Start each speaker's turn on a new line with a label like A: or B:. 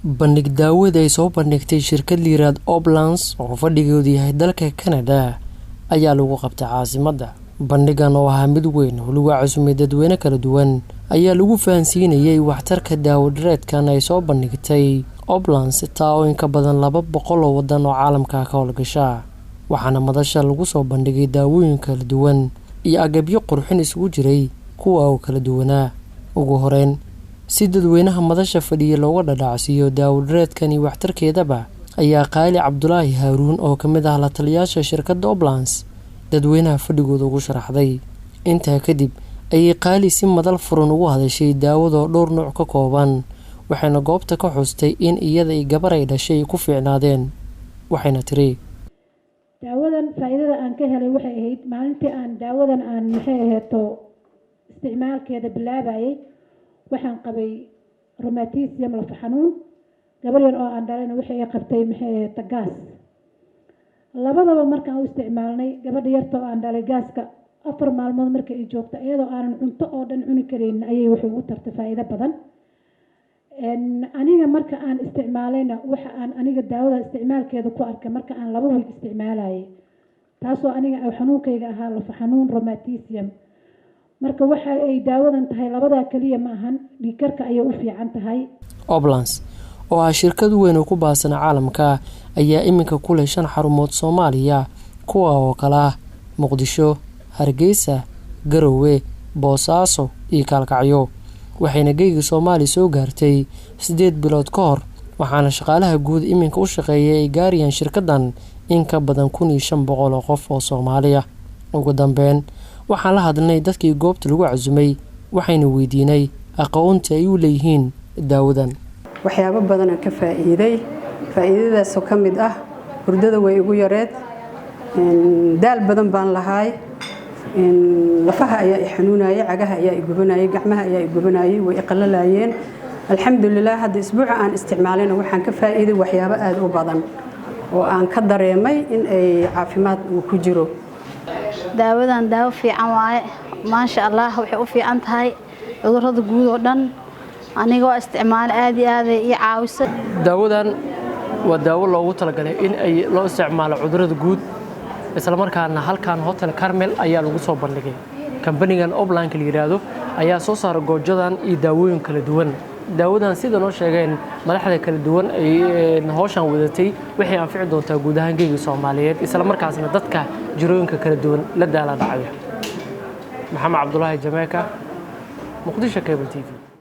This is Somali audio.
A: bandhig daawada ay soo bandhigtay shirkad liiraad Oblans oo fadhigeedu yahay dalka Canada ayaa lagu qabtay caasimadda. Bandhigan oo ahaa mid weyn oo lagu casuumay dadweyne kala duwan ayaa lagu fahansiinayay waxtarka daawo-dhireedkan ay soo bandhigtay Oblans taa in ka badan 200 oo wadan oo caalamka ka howlgasha. Waxaana madasha lagu soo bandhigay daawooyin kala duwan iyo agabyo qurxin isugu jiray kuwa oo kala duwanaa. Ugu horeyn si dadweynaha madasha fadhiya looga dhadhacsiyo daawo-dhireedkan iyo waxtarkeedaba ayaa Qaali Cabdulaahi Haaruun oo kamid ah la taliyaasha shirkadda Oblans dadweynaha fadhigooda ugu sharaxday. Intaa kadib ayay Qaali si madal furan ugu hadashay daawada dhowr nooc ka kooban, waxayna goobta ka xustay in iyada ay gabar ay dhashay ku fiicnaadeen. Waxayna tiri
B: daawadan faa'iidada aan ka helay waxay ahayd maalintii aan daawadan aan isticmaalkeeda bilaabayay waxaan qabay rheumatism laf xanuun. gabar yar oo aan dhalayna waxay qabtay gaas. labadaba markaan u isticmaalnay gabadha yarta oo aan dhalay gaaska 4 maalmood markay ay joogto iyadoo aan cunto oo dhan cuni karin ayay wax ugu tartay faa'iido badan. aniga marka aan isticmaalayna waxa aan aniga daawada isticmaalkeeda ku arkay marka aan 2 wiil isticmaalayay taasoo aniga xanuunkayga ahaa laf xanuun rheumatism. marka waxa ay daawadan tahay labada kaliya ma ahan dhiigkarka ayay u fiican tahay.
A: Oblans oo ah shirkad weyn oo ku baasan caalamka ayaa iminka ku leh 5 xarumood Soomaaliya kuwa oo kala ah Muqdisho, Hargeysa, Garowe, Boosaaso iyo Kalkacyo. waxayna geeyga Soomaali soo gaartay 8 bilood ka hor, waxaana shaqaalaha guud iminka u shaqeeyay gaariyaan shirkadan in ka badan 1500 oo qof oo Soomaali ah. ugu dambeyn waxaan la hadlay dadkii goobta lagu casuumay waxayna weydiinay aqoonta ay u leeyihiin daawadan.
C: waxyaabo badan aan ka faa'iiday faa'iidadaas oo kamid ah hurdada way ugu yareed daal badan baan lahaay lafaha ayaa i xanuunayay cagaha ayaa i gubanayay gacmaha ayaa i gubanayay way qallalayeen. alxamdulillah hadda isbuuca aan isticmaalayna waxaan ka faa'iiday waxyaabo aad u badan oo aan ka dareemay in ay caafimaad uu ku jiro.
D: daawadan daawo fiican waaye maasha Allah waxay u fiican tahay cudurrada guud oo dhan anigoo isticmaal aad iyo aad ay caawisay.
A: daawadan waa daawo loogu talagalay in ay loo isticmaalo cudurrada guud isla markaana halkan Hotel Carmel ayaa lagu soo bandhigay. Company-gan Oblans la yiraahdo ayaa soo saaray goojadan iyo daawooyin kala duwan. daawadan sida noo sheegeen madaxda kala duwan ay hawshan wadatay waxay anfici doontaa guud ahaan geeyga Soomaaliyeed isla markaasna dadka jirooyinka kala duwan la daala dhacay. Maxamed Cabdulaahi Jameeka, Muqdisho Cable TV.